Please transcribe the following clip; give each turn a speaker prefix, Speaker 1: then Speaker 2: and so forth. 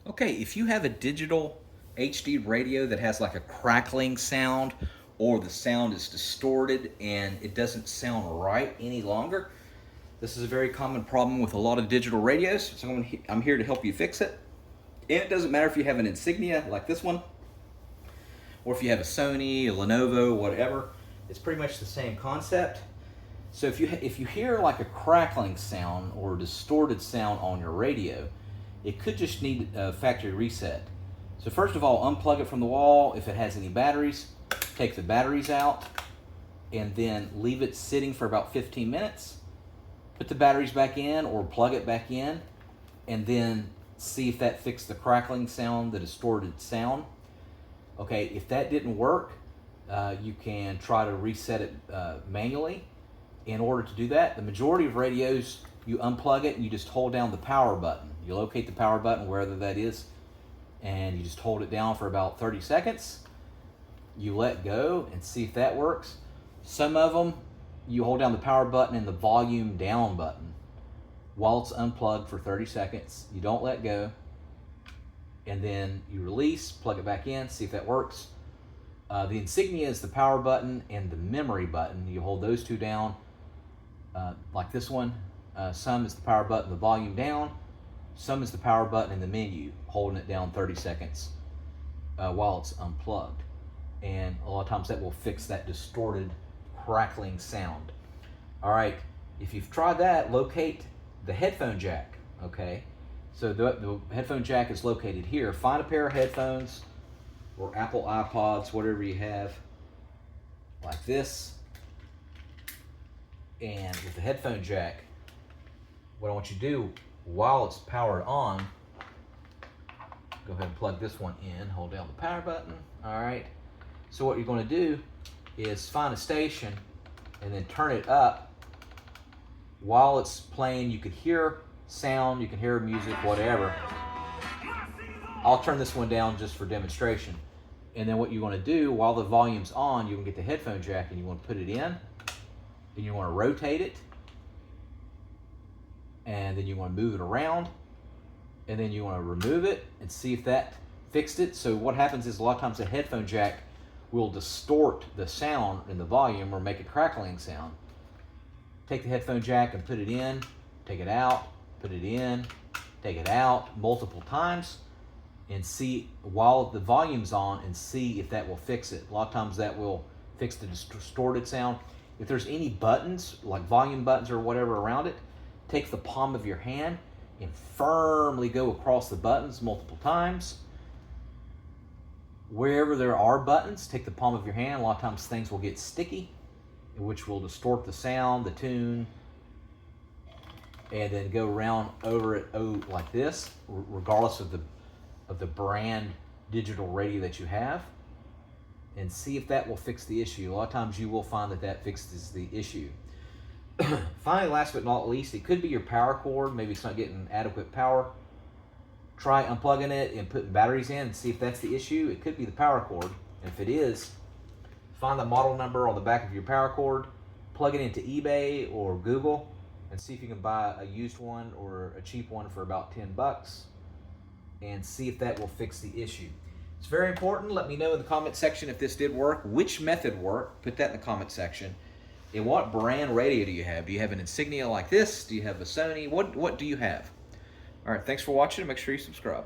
Speaker 1: Okay, if you have a digital HD radio that has like a crackling sound or the sound is distorted and it doesn't sound right any longer, this is a very common problem with a lot of digital radios. So I'm here to help you fix it. And it doesn't matter if you have an Insignia like this one or if you have a Sony, a Lenovo, whatever. It's pretty much the same concept. So if you hear like a crackling sound or a distorted sound on your radio, it could just need a factory reset. So first of all, unplug it from the wall. If it has any batteries, take the batteries out and then leave it sitting for about 15 minutes. Put the batteries back in or plug it back in and then see if that fixed the crackling sound, the distorted sound. Okay, if that didn't work, you can try to reset it manually. In order to do that, the majority of radios, you unplug it and you just hold down the power button. You locate the power button wherever that is, and you just hold it down for about 30 seconds. You let go and see if that works. Some of them, you hold down the power button and the volume down button while it's unplugged for 30 seconds. You don't let go, and then you release, plug it back in, see if that works. The Insignia is the power button and the memory button. You hold those two down like this one. Some is the power button, the volume down. Some is the power button and the menu, holding it down 30 seconds while it's unplugged. And a lot of times that will fix that distorted, crackling sound. All right, if you've tried that, locate the headphone jack, okay? So the headphone jack is located here. Find a pair of headphones or Apple iPods, whatever you have, like this. And with the headphone jack, what I want you to do while it's powered on, go ahead and plug this one in, hold down the power button, all right? So what you're gonna do is find a station and then turn it up. While it's playing, you could hear sound, you can hear music, whatever. I'll turn this one down just for demonstration. And then what you want to do while the volume's on, you can get the headphone jack and you want to put it in, and you want to rotate it, and then you want to move it around, and then you want to remove it and see if that fixed it. So what happens is a lot of times the headphone jack will distort the sound in the volume or make a crackling sound. Take the headphone jack and put it in, take it out, put it in, take it out multiple times, and see while the volume's on and see if that will fix it. A lot of times that will fix the distorted sound. If there's any buttons, like volume buttons or whatever around it, take the palm of your hand and firmly go across the buttons multiple times. Wherever there are buttons, take the palm of your hand. A lot of times things will get sticky, which will distort the sound, the tune, and then go around over it like this, regardless of the brand digital radio that you have, and see if that will fix the issue. A lot of times you will find that that fixes the issue. Finally, last but not least, it could be your power cord. Maybe it's not getting adequate power. Try unplugging it and putting batteries in and see if that's the issue. It could be the power cord. And if it is, find the model number on the back of your power cord, plug it into eBay or Google, and see if you can buy a used one or a cheap one for about 10 bucks and see if that will fix the issue. It's very important. Let me know in the comment section if this did work, which method worked. Put that in the comment section. And what brand radio do you have? Do you have an Insignia like this? Do you have a Sony? What do you have? All right, thanks for watching. Make sure you subscribe.